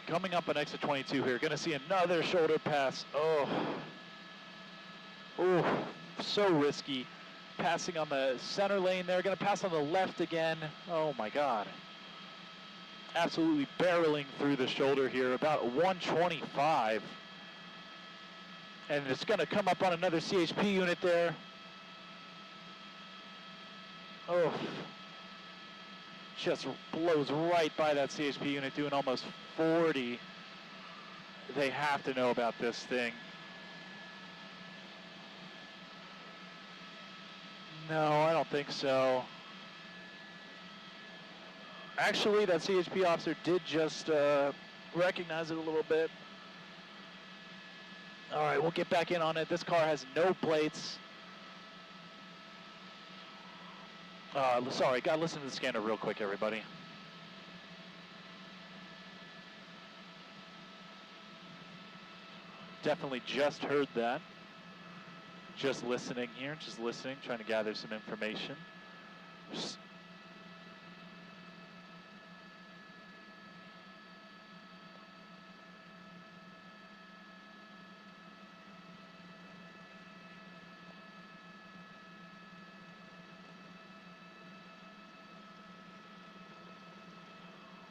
Coming up on exit 22 here, going to see another shoulder pass. Oh, so risky. Passing on the center lane there, going to pass on the left again. Oh my God. Absolutely barreling through the shoulder here, about 125. And it's going to come up on another CHP unit there. Oh, just blows right by that CHP unit, doing almost 40. They have to know about this thing. No, I don't think so. Actually, that CHP officer did just recognize it a little bit. All right, we'll get back in on it. This car has no plates. Sorry, gotta listen to the scanner real quick, everybody. Definitely just heard that. Just listening here, just listening, trying to gather some information.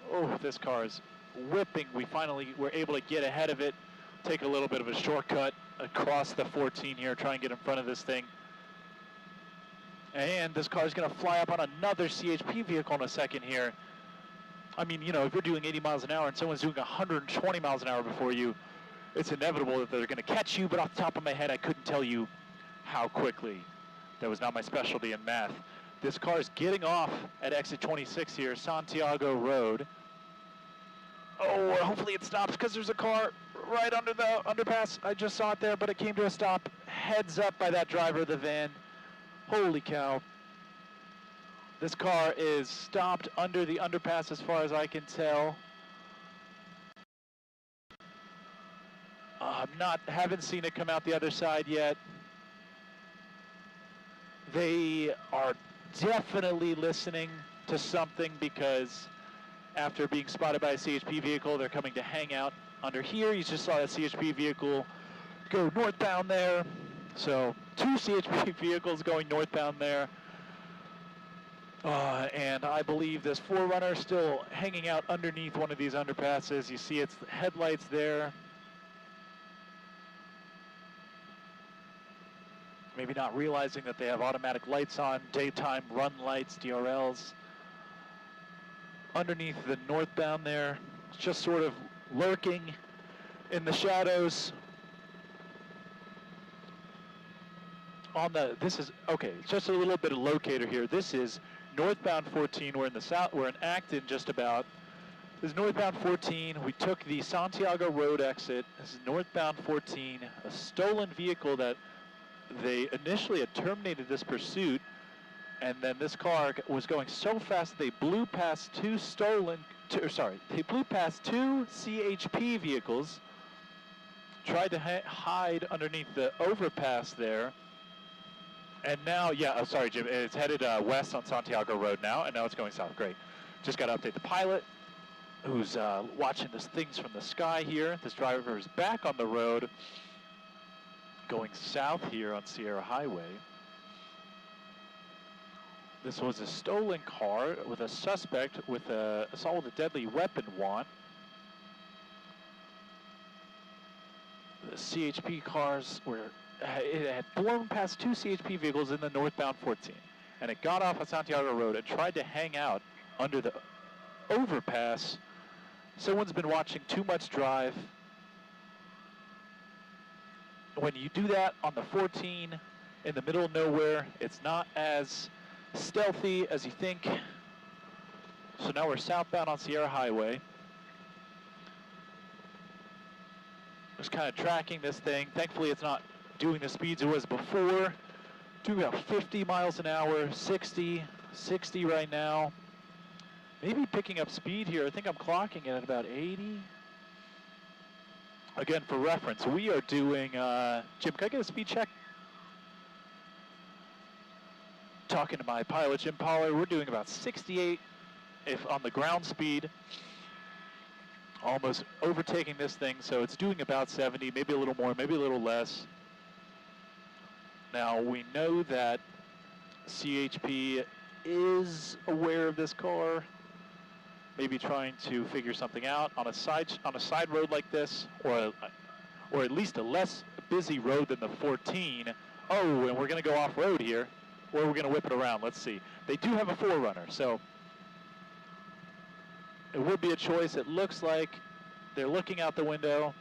Oh, this car is whipping. We finally were able to get ahead of it, take a little bit of a shortcut across the 14 here, try and get in front of this thing. And this car is going to fly up on another CHP vehicle in a second here. I mean, you know, if you're doing 80 miles an hour and someone's doing 120 miles an hour before you, it's inevitable that they're going to catch you, but off the top of my head, I couldn't tell you how quickly. That was not my specialty in math. This car is getting off at exit 26 here, Santiago Road. Oh, hopefully it stops because there's a car right under the underpass. I just saw it there, but it came to a stop. Heads up by that driver of the van. Holy cow. This car is stopped under the underpass as far as I can tell. Haven't seen it come out the other side yet. They are definitely listening to something because after being spotted by a CHP vehicle, they're coming to hang out under here. You just saw that CHP vehicle go northbound there. So 2 CHP vehicles going northbound there. And I believe this 4Runner still hanging out underneath one of these underpasses. You see its headlights there. Maybe not realizing that they have automatic lights on, daytime run lights, DRLs. Underneath the northbound there, just sort of lurking in the shadows. This is, okay, just a little bit of locator here. This is northbound 14, we're in the south, we're in Acton just about. This is northbound 14, we took the Santiago Road exit. This is northbound 14, a stolen vehicle that they initially had terminated this pursuit, and then this car was going so fast they blew past they blew past 2 CHP vehicles, tried to hide underneath the overpass there, and now, sorry Jim, it's headed west on Santiago Road now, and now it's going south. Great. Just got to update the pilot, who's watching these things from the sky here. This driver is back on the road, going south here on Sierra Highway. This was a stolen car with a suspect with assault with a deadly weapon want. The CHP cars it had blown past 2 CHP vehicles in the northbound 14, and it got off on Santiago Road and tried to hang out under the overpass. Someone's been watching too much Drive. When you do that on the 14 in the middle of nowhere, it's not as stealthy as you think. So now we're southbound on Sierra Highway. Just kind of tracking this thing. Thankfully it's not doing the speeds it was before. Doing about 50 miles an hour, 60 right now. Maybe picking up speed here. I think I'm clocking it at about 80. Again, for reference, we are doing, Jim, can I get a speed check? Talking to my pilot, Jim Pollard, we're doing about 68 if on the ground speed. almost overtaking this thing, so it's doing about 70, maybe a little more, maybe a little less. Now, we know that CHP is aware of this car, maybe trying to figure something out on a side road like this, or at least a less busy road than the 14. Oh, and we're going to go off-road here, or we're going to whip it around. Let's see. They do have a 4Runner, so it would be a choice. It looks like they're looking out the window.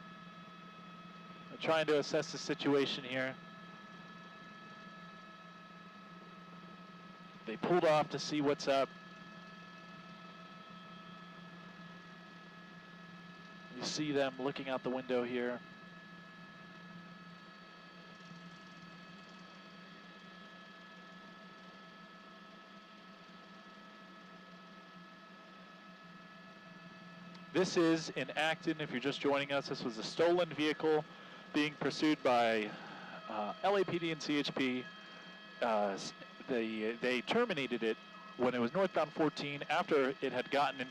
They're trying to assess the situation here. They pulled off to see what's up. You see them looking out the window here. This is in Acton, if you're just joining us. This was a stolen vehicle being pursued by LAPD and CHP. They terminated it when it was northbound 14 after it had gotten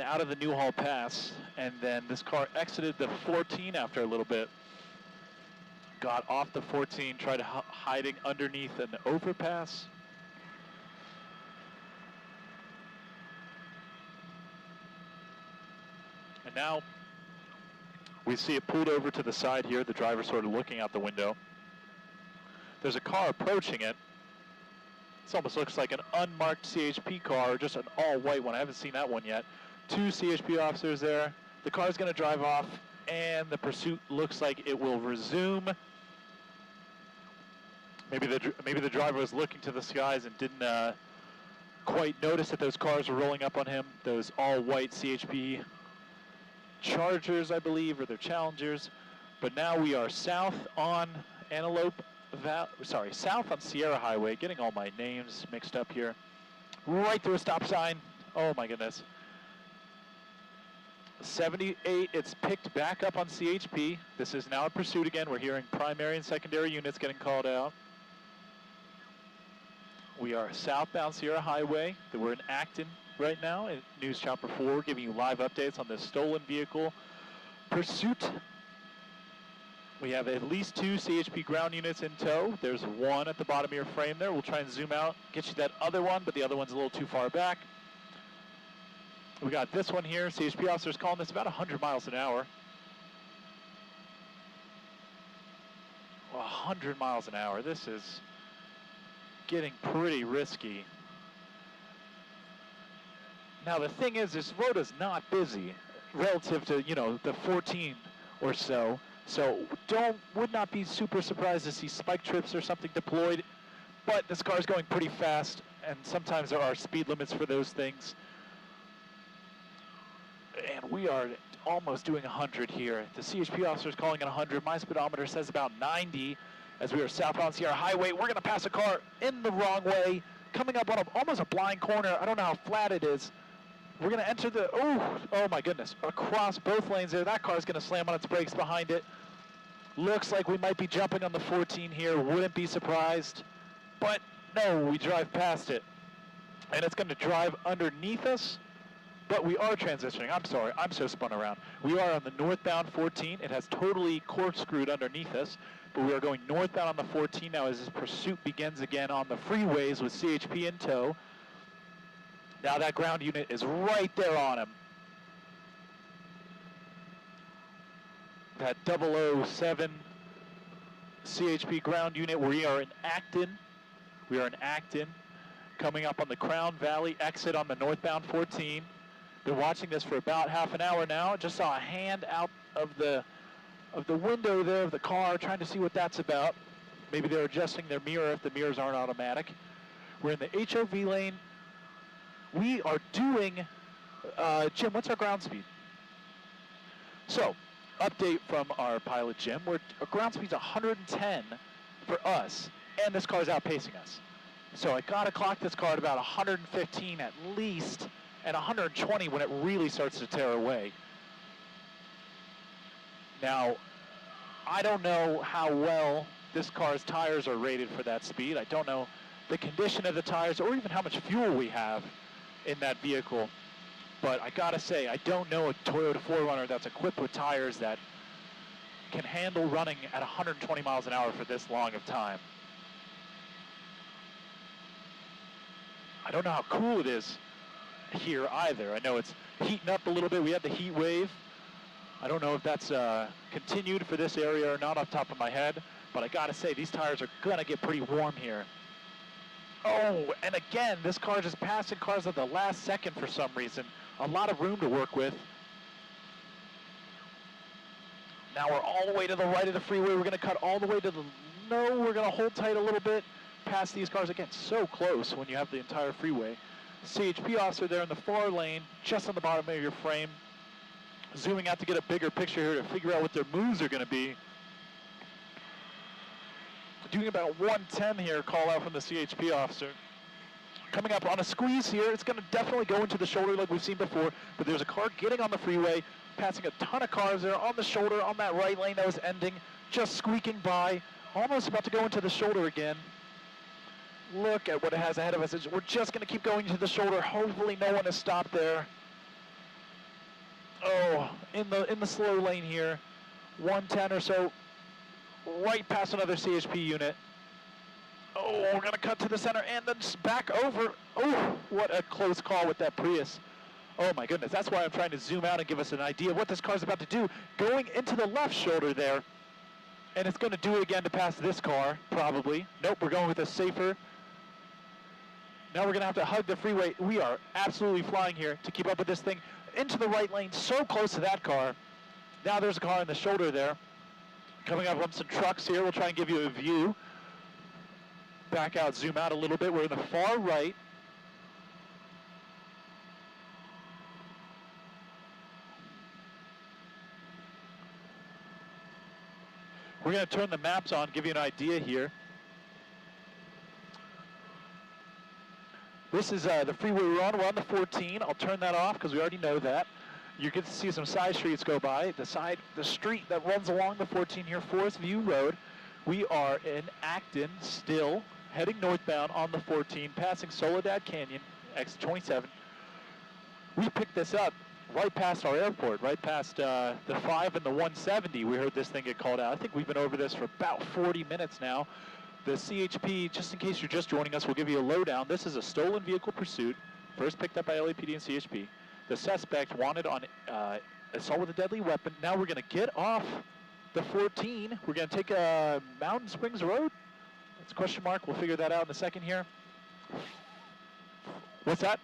out of the Newhall Pass, and then this car exited the 14 after a little bit, got off the 14, tried hiding underneath an overpass. And now we see it pulled over to the side here, the driver sort of looking out the window. There's a car approaching it. This almost looks like an unmarked CHP car, or just an all-white one. I haven't seen that one yet. 2 CHP officers there. The car's going to drive off, and the pursuit looks like it will resume. Maybe the driver was looking to the skies and didn't quite notice that those cars were rolling up on him. Those all-white CHP Chargers, I believe, or they're Challengers. But now we are south on south on Sierra Highway, getting all my names mixed up here. Right through a stop sign. Oh my goodness. 78, it's picked back up on CHP. This is now a pursuit again. We're hearing primary and secondary units getting called out. We are southbound Sierra Highway. We're in Acton right now in News Chopper 4, giving you live updates on this stolen vehicle pursuit. We have at least 2 CHP ground units in tow. There's one at the bottom of your frame there. We'll try and zoom out, get you that other one, but the other one's a little too far back. We got this one here. CHP officers calling this about 100 miles an hour. 100 miles an hour. This is getting pretty risky. Now the thing is, this road is not busy relative to, the 14 or so. So would not be super surprised to see spike trips or something deployed. But this car is going pretty fast, and sometimes there are speed limits for those things. And we are almost doing 100 here. The CHP officer is calling it 100. My speedometer says about 90 as we are southbound Sierra Highway. We're going to pass a car in the wrong way, coming up on almost a blind corner. I don't know how flat it is. We're going to enter oh my goodness, across both lanes there. That car is going to slam on its brakes behind it. Looks like we might be jumping on the 14 here. Wouldn't be surprised. But no, we drive past it. And it's going to drive underneath us. But we are transitioning. I'm sorry, I'm so spun around. We are on the northbound 14. It has totally corkscrewed underneath us. But we are going northbound on the 14 now as this pursuit begins again on the freeways with CHP in tow. Now that ground unit is right there on him. That 007 CHP ground unit. We are in Acton. We are in Acton, coming up on the Crown Valley exit on the northbound 14. Been watching this for about half an hour now. Just saw a hand out of the window there of the car, trying to see what that's about. Maybe they're adjusting their mirror if the mirrors aren't automatic. We're in the HOV lane. We are doing, Jim, what's our ground speed? So, update from our pilot, Jim. Our ground speed's 110 for us, and this car's outpacing us. So I gotta clock this car at about 115 at least, and 120 when it really starts to tear away. Now, I don't know how well this car's tires are rated for that speed. I don't know the condition of the tires or even how much fuel we have in that vehicle. but I gotta say, I don't know a Toyota 4Runner that's equipped with tires that can handle running at 120 miles an hour for this long of time. I don't know how cool it is here either. I know it's heating up a little bit. We had the heat wave. I don't know if that's continued for this area or not off the top of my head, but I gotta say, these tires are gonna get pretty warm here. Oh, and again, this car just passing cars at the last second for some reason. A lot of room to work with. Now we're all the way to the right of the freeway. We're gonna cut all the way to the, no, we're gonna hold tight a little bit past these cars. Again, so close when you have the entire freeway. CHP officer there in the far lane, just on the bottom of your frame. Zooming out to get a bigger picture here to figure out what their moves are gonna be. Doing about 110 here, call out from the CHP officer. Coming up on a squeeze here, it's gonna definitely go into the shoulder like we've seen before, but there's a car getting on the freeway, passing a ton of cars there on the shoulder, on that right lane that was ending, just squeaking by, almost about to go into the shoulder again. Look at what it has ahead of us. We're just gonna keep going to the shoulder. Hopefully no one has stopped there. Oh, in the slow lane here, 110 or so, right past another CHP unit. Oh, we're gonna cut to the center and then back over. Oh, what a close call with that Prius. Oh my goodness, that's why I'm trying to zoom out and give us an idea of what this car's about to do. Going into the left shoulder there, and it's gonna do it again to pass this car, probably. Nope, we're going with a safer. Now we're gonna have to hug the freeway. We are absolutely flying here to keep up with this thing. Into the right lane, so close to that car. Now there's a car in the shoulder there. Coming up on some trucks here, we'll try and give you a view. Back out, zoom out a little bit. We're in the far right. We're gonna turn the maps on, give you an idea here. This is the freeway we're on. We're on the 14. I'll turn that off because we already know that. You get to see some side streets go by. The street that runs along the 14 here, Forest View Road. We are in Acton still, heading northbound on the 14, passing Soledad Canyon, exit 27. We picked this up right past our airport, right past the 5 and the 170. We heard this thing get called out. I think we've been over this for about 40 minutes now. The CHP, just in case you're just joining us, we'll give you a lowdown. This is a stolen vehicle pursuit, first picked up by LAPD and CHP. The suspect wanted on assault with a deadly weapon. Now we're going to get off the 14. We're going to take Mountain Springs Road. That's a question mark. We'll figure that out in a second here. What's that?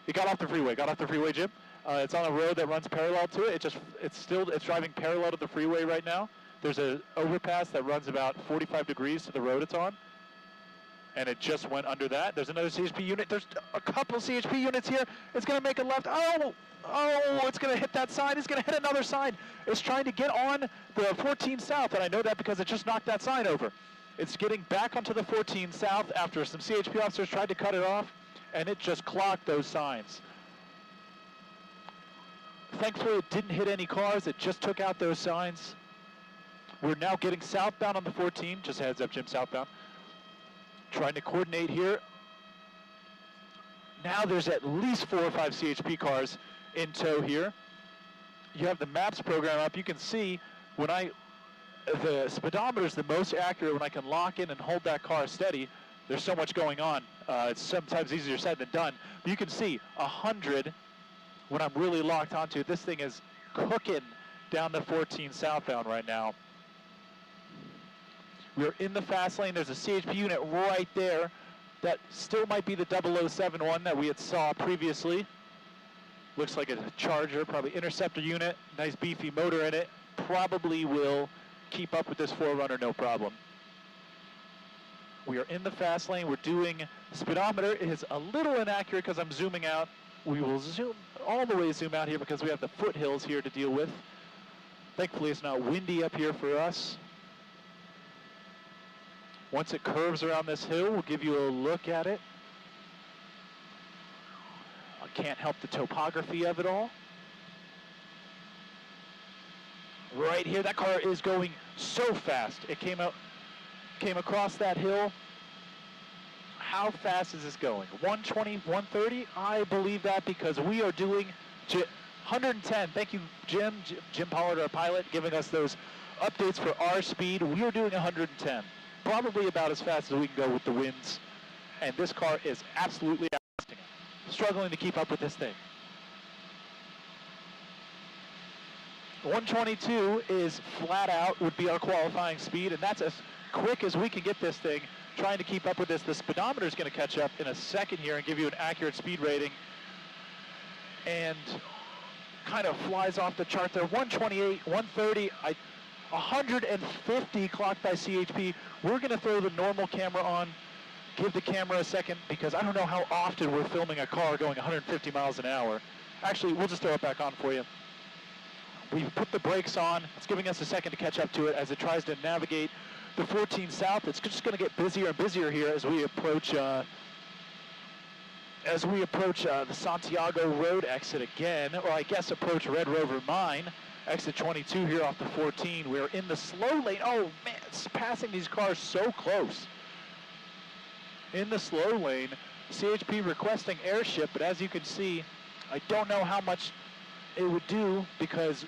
It got off the freeway. Got off the freeway, Jim. It's on a road that runs parallel to it. It's driving parallel to the freeway right now. There's an overpass that runs about 45 degrees to the road it's on. And it just went under that. There's another CHP unit. There's a couple CHP units here. It's going to make a left. Oh, it's going to hit that sign. It's going to hit another sign. It's trying to get on the 14 South, and I know that because it just knocked that sign over. It's getting back onto the 14 South after some CHP officers tried to cut it off, and it just clocked those signs. Thankfully, it didn't hit any cars. It just took out those signs. We're now getting southbound on the 14. Just a heads up, Jim, southbound. Trying to coordinate here. Now there's at least 4 or 5 CHP cars in tow here. You have the maps program up. You can see when the speedometer is the most accurate when I can lock in and hold that car steady. There's so much going on. It's sometimes easier said than done. But you can see 100 when I'm really locked onto it. This thing is cooking down the 14 southbound right now. We're in the fast lane. There's a CHP unit right there. That still might be the 007 one that we had saw previously. Looks like a Charger, probably Interceptor unit. Nice beefy motor in it. Probably will keep up with this 4Runner no problem. We are in the fast lane. We're doing speedometer. It is a little inaccurate because I'm zooming out. We will all the way zoom out here because we have the foothills here to deal with. Thankfully, it's not windy up here for us. Once it curves around this hill, we'll give you a look at it. I can't help the topography of it all. Right here, that car is going so fast. It came across that hill. how fast is this going? 120, 130? I believe that because we are doing 110. Thank you, Jim Pollard, our pilot, giving us those updates for our speed. We are doing 110. Probably about as fast as we can go with the winds. And this car is absolutely struggling to keep up with this thing. 122 is flat out, would be our qualifying speed, and that's as quick as we can get this thing, trying to keep up with this. The speedometer is going to catch up in a second here and give you an accurate speed rating, and kind of flies off the chart there. 128, 130, 150 clocked by CHP. We're going to throw the normal camera on, give the camera a second, because I don't know how often we're filming a car going 150 miles an hour. Actually, we'll just throw it back on for you. We've put the brakes on. It's giving us a second to catch up to it as it tries to navigate the 14 south. It's just going to get busier and busier here as we approach the Santiago Road exit again, or I guess approach Red Rover Mine, exit 22 here off the 14. We're in the slow lane. Oh man, it's passing these cars so close. In the slow lane, CHP requesting airship, but as you can see, I don't know how much it would do because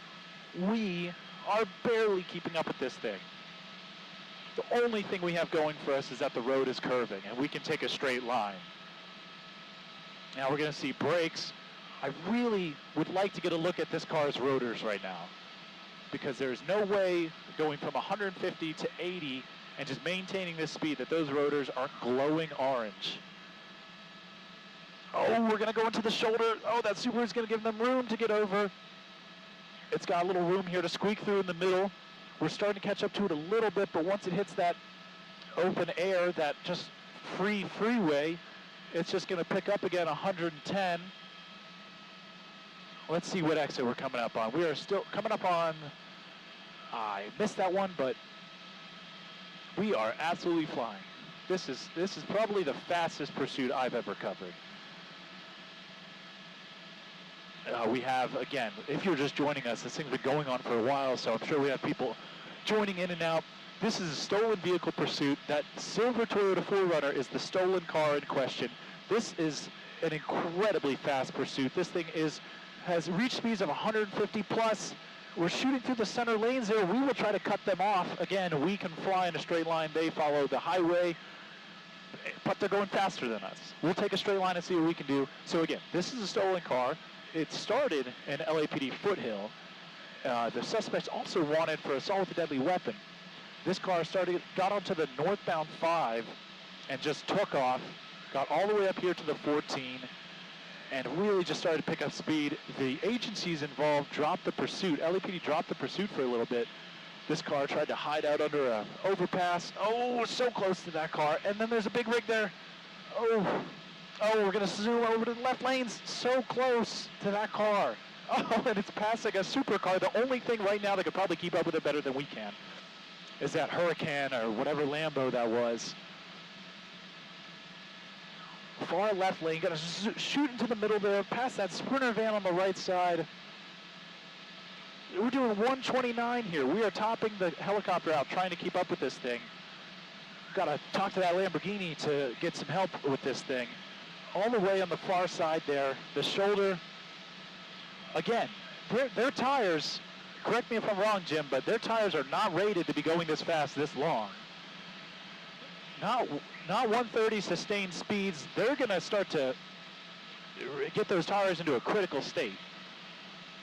we are barely keeping up with this thing. The only thing we have going for us is that the road is curving and we can take a straight line. Now we're going to see brakes. I really would like to get a look at this car's rotors right now, because there's no way going from 150 to 80 and just maintaining this speed that those rotors aren't glowing orange. Oh, we're going to go into the shoulder. Oh, that Subaru is going to give them room to get over. It's got a little room here to squeak through in the middle. We're starting to catch up to it a little bit, but once it hits that open air, that just freeway, it's just going to pick up again 110. Let's see what exit we're coming up on. We are still coming up on, I missed that one, but we are absolutely flying. This is probably the fastest pursuit I've ever covered. We have, again, if you're just joining us, this thing's been going on for a while, so I'm sure we have people joining in and out. This is a stolen vehicle pursuit. That silver Toyota 4Runner is the stolen car in question. This is an incredibly fast pursuit. This thing has reached speeds of 150 plus. We're shooting through the center lanes there. We will try to cut them off. Again, we can fly in a straight line. They follow the highway, but they're going faster than us. We'll take a straight line and see what we can do. So again, this is a stolen car. It started in LAPD Foothill. The suspect's also wanted for assault with a deadly weapon. This car got onto the northbound 5 and just took off, got all the way up here to the 14, and really just started to pick up speed. The agencies involved dropped the pursuit. LAPD dropped the pursuit for a little bit. This car tried to hide out under an overpass. Oh, so close to that car. And then there's a big rig there. Oh, we're going to zoom over to the left lanes. So close to that car. Oh, and it's passing a supercar. The only thing right now that could probably keep up with it better than we can is that Huracan or whatever Lambo that was. Far left lane, gonna shoot into the middle there, past that Sprinter van on the right side. We're doing 129 here. We are topping the helicopter out, trying to keep up with this thing. Gotta talk to that Lamborghini to get some help with this thing. All the way on the far side there, the shoulder. Again, their tires, correct me if I'm wrong, Jim, but their tires are not rated to be going this fast, this long. Not 130 sustained speeds. They're going to start to get those tires into a critical state.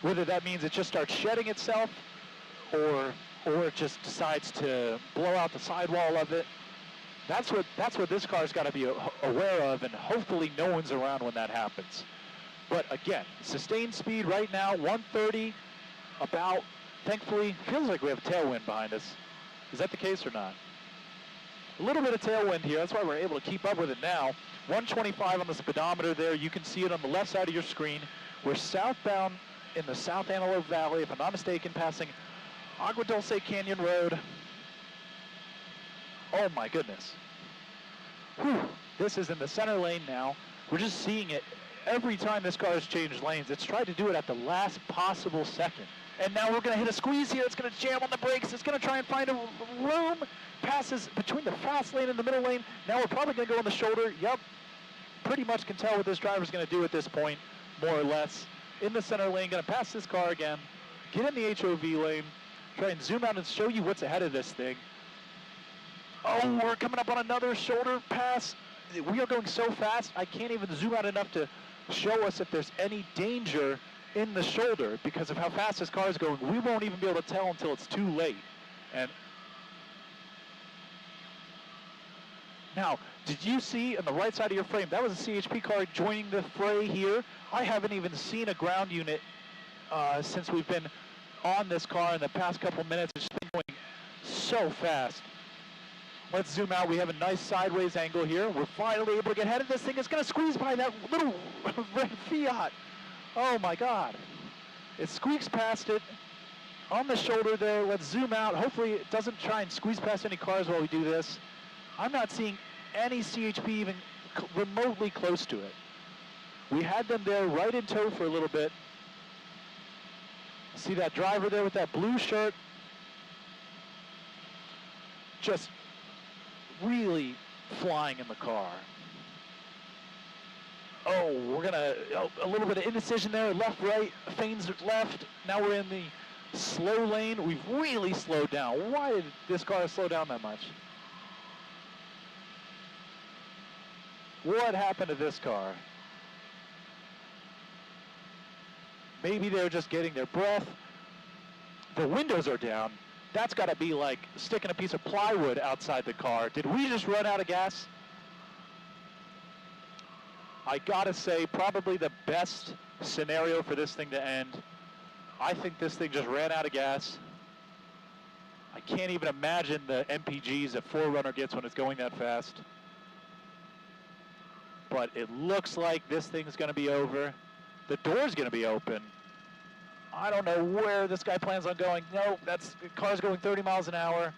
Whether that means it just starts shedding itself or it just decides to blow out the sidewall of it. That's what this car's got to be aware of, and hopefully no one's around when that happens. But again, sustained speed right now, 130 about. Thankfully, feels like we have tailwind behind us. Is that the case or not? A little bit of tailwind here. That's why we're able to keep up with it now. 125 on the speedometer there. You can see it on the left side of your screen. We're southbound in the South Antelope Valley, if I'm not mistaken, passing Agua Dulce Canyon Road. Oh my goodness. Whew. This is in the center lane now. We're just seeing it every time this car has changed lanes. It's tried to do it at the last possible second. And now we're going to hit a squeeze here. It's going to jam on the brakes. It's going to try and find a room. Passes between the fast lane and the middle lane. Now we're probably going to go on the shoulder. Yep. Pretty much can tell what this driver's going to do at this point, more or less. In the center lane, going to pass this car again. Get in the HOV lane. Try and zoom out and show you what's ahead of this thing. Oh, we're coming up on another shoulder pass. We are going so fast, I can't even zoom out enough to show us if there's any danger in the shoulder because of how fast this car is going. We won't even be able to tell until it's too late. And now, did you see on the right side of your frame, that was a CHP car joining the fray here. I haven't even seen a ground unit since we've been on this car in the past couple minutes. It's been going so fast. Let's zoom out. We have a nice sideways angle here. We're finally able to get ahead of this thing. It's going to squeeze by that little red Fiat. Oh my God. It squeaks past it on the shoulder there. Let's zoom out. Hopefully it doesn't try and squeeze past any cars while we do this. I'm not seeing any CHP even remotely close to it. We had them there right in tow for a little bit. See that driver there with that blue shirt? Just really flying in the car. Oh, we're gonna, a little bit of indecision there, left, right, feigns left. Now we're in the slow lane. We've really slowed down. Why did this car slow down that much? What happened to this car? Maybe they're just getting their breath. The windows are down. That's got to be like sticking a piece of plywood outside the car. Did we just run out of gas? I gotta say, probably the best scenario for this thing to end. I think this thing just ran out of gas. I can't even imagine the MPGs that 4Runner gets when it's going that fast. But it looks like this thing's gonna be over. The door's gonna be open. I don't know where this guy plans on going. No, the car's going 30 miles an hour.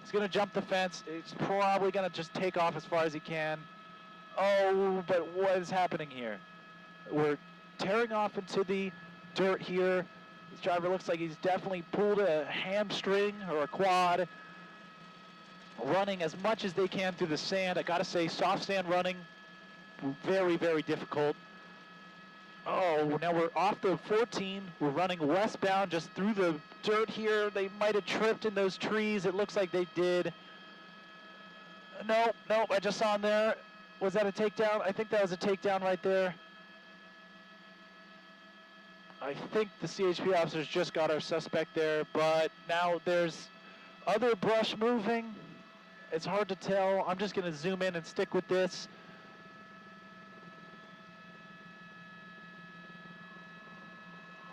He's gonna jump the fence. It's probably gonna just take off as far as he can. Oh, but what is happening here? We're tearing off into the dirt here. This driver looks like he's definitely pulled a hamstring or a quad. Running as much as they can through the sand. I gotta say, soft sand running, very, very difficult. Oh, now we're off the 14. We're running westbound just through the dirt here. They might have tripped in those trees. It looks like they did. Nope, I just saw him there. Was that a takedown? I think that was a takedown right there. I think the CHP officers just got our suspect there, but now there's other brush moving. It's hard to tell. I'm just going to zoom in and stick with this.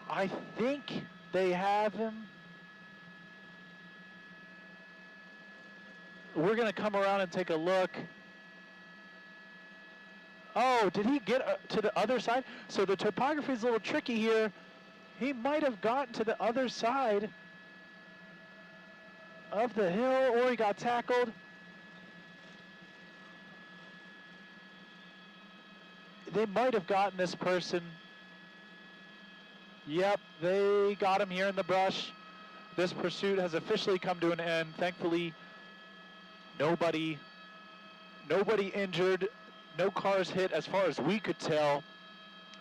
I think they have him. We're going to come around and take a look. Oh, did he get to the other side? So the topography is a little tricky here. He might have gotten to the other side of the hill, or he got tackled. They might have gotten this person. Yep, they got him here in the brush. This pursuit has officially come to an end. Thankfully, nobody injured. No cars hit as far as we could tell.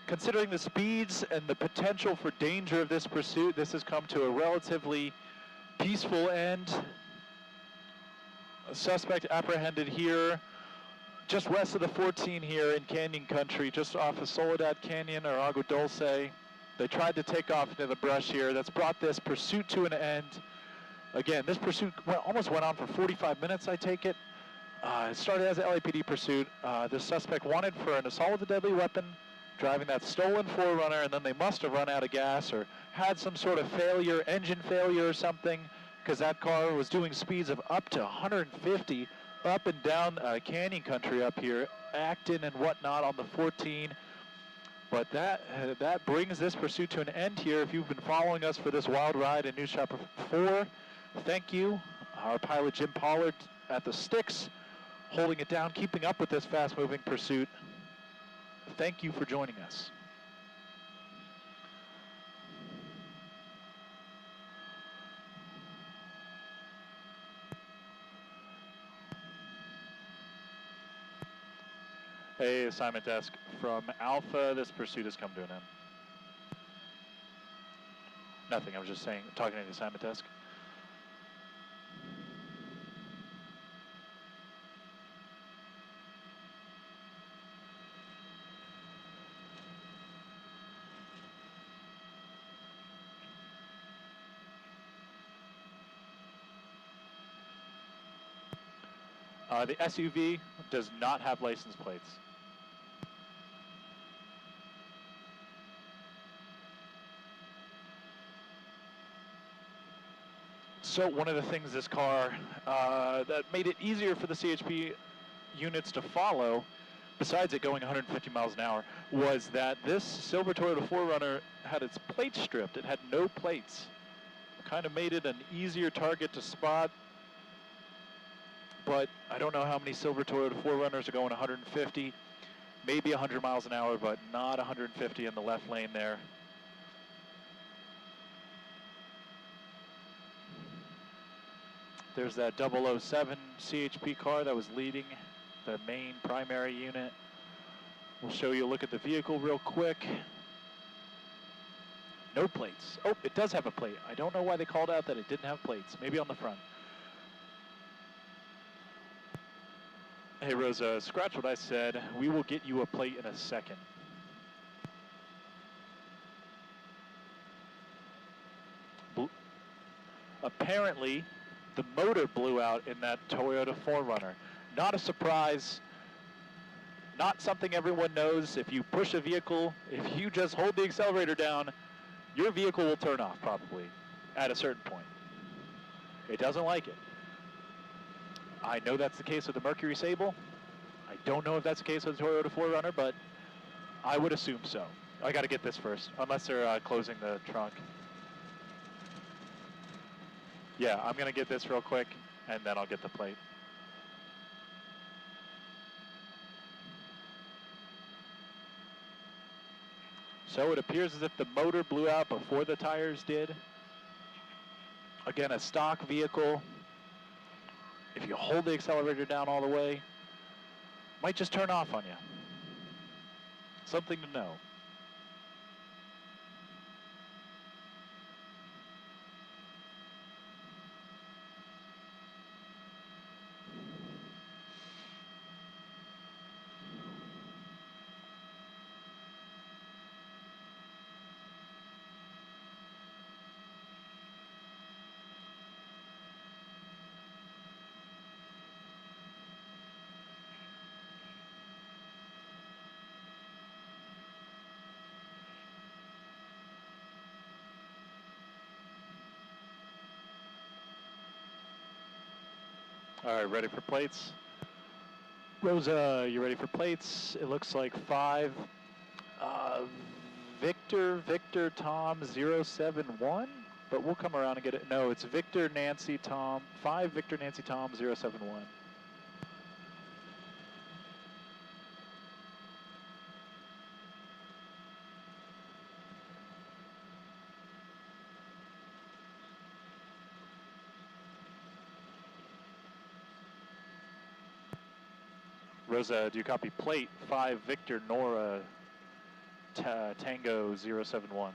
Considering the speeds and the potential for danger of this pursuit, this has come to a relatively peaceful end. A suspect apprehended here, just west of the 14 here in Canyon Country, just off of Soledad Canyon or Agua Dulce. They tried to take off into the brush here. That's brought this pursuit to an end. Again, this pursuit almost went on for 45 minutes, I take it. It started as an LAPD pursuit. The suspect wanted for an assault with a deadly weapon, driving that stolen 4Runner, and then they must have run out of gas or had some sort of failure, engine failure or something, because that car was doing speeds of up to 150 up and down Canyon Country up here, Acton and whatnot on the 14. But that brings this pursuit to an end here. If you've been following us for this wild ride in News Chopper 4, thank you. Our pilot Jim Pollard at the sticks, holding it down, keeping up with this fast-moving pursuit. Thank you for joining us. Hey, assignment desk. From Alpha, this pursuit has come to an end. Nothing, I was just saying, talking to the assignment desk. The SUV does not have license plates. So one of the things this car that made it easier for the CHP units to follow, besides it going 150 miles an hour, was that this silver Toyota 4Runner had its plates stripped. It had no plates. Kind of made it an easier target to spot. But I don't know how many silver Toyota 4Runners are going 150, maybe 100 miles an hour, but not 150 in the left lane there. There's that 007 CHP car that was leading the main primary unit. We'll show you a look at the vehicle real quick. No plates. Oh, it does have a plate. I don't know why they called out that it didn't have plates. Maybe on the front. Hey, Rosa, scratch what I said. We will get you a plate in a second. Apparently, the motor blew out in that Toyota 4Runner. Not a surprise. Not something everyone knows. If you push a vehicle, if you just hold the accelerator down, your vehicle will turn off probably at a certain point. It doesn't like it. I know that's the case with the Mercury Sable. I don't know if that's the case with the Toyota 4Runner, but I would assume so. I got to get this first, unless they're closing the trunk. Yeah, I'm going to get this real quick, and then I'll get the plate. So it appears as if the motor blew out before the tires did. Again, a stock vehicle. If you hold the accelerator down all the way, might just turn off on you. Something to know. All right, ready for plates? Rosa, you ready for plates? It looks like 5 Victor Tom 071, but we'll come around and get it. No, it's Victor Nancy Tom, 5 Victor Nancy Tom 071. Rosa, do you copy plate 5 Victor Nora Tango 071?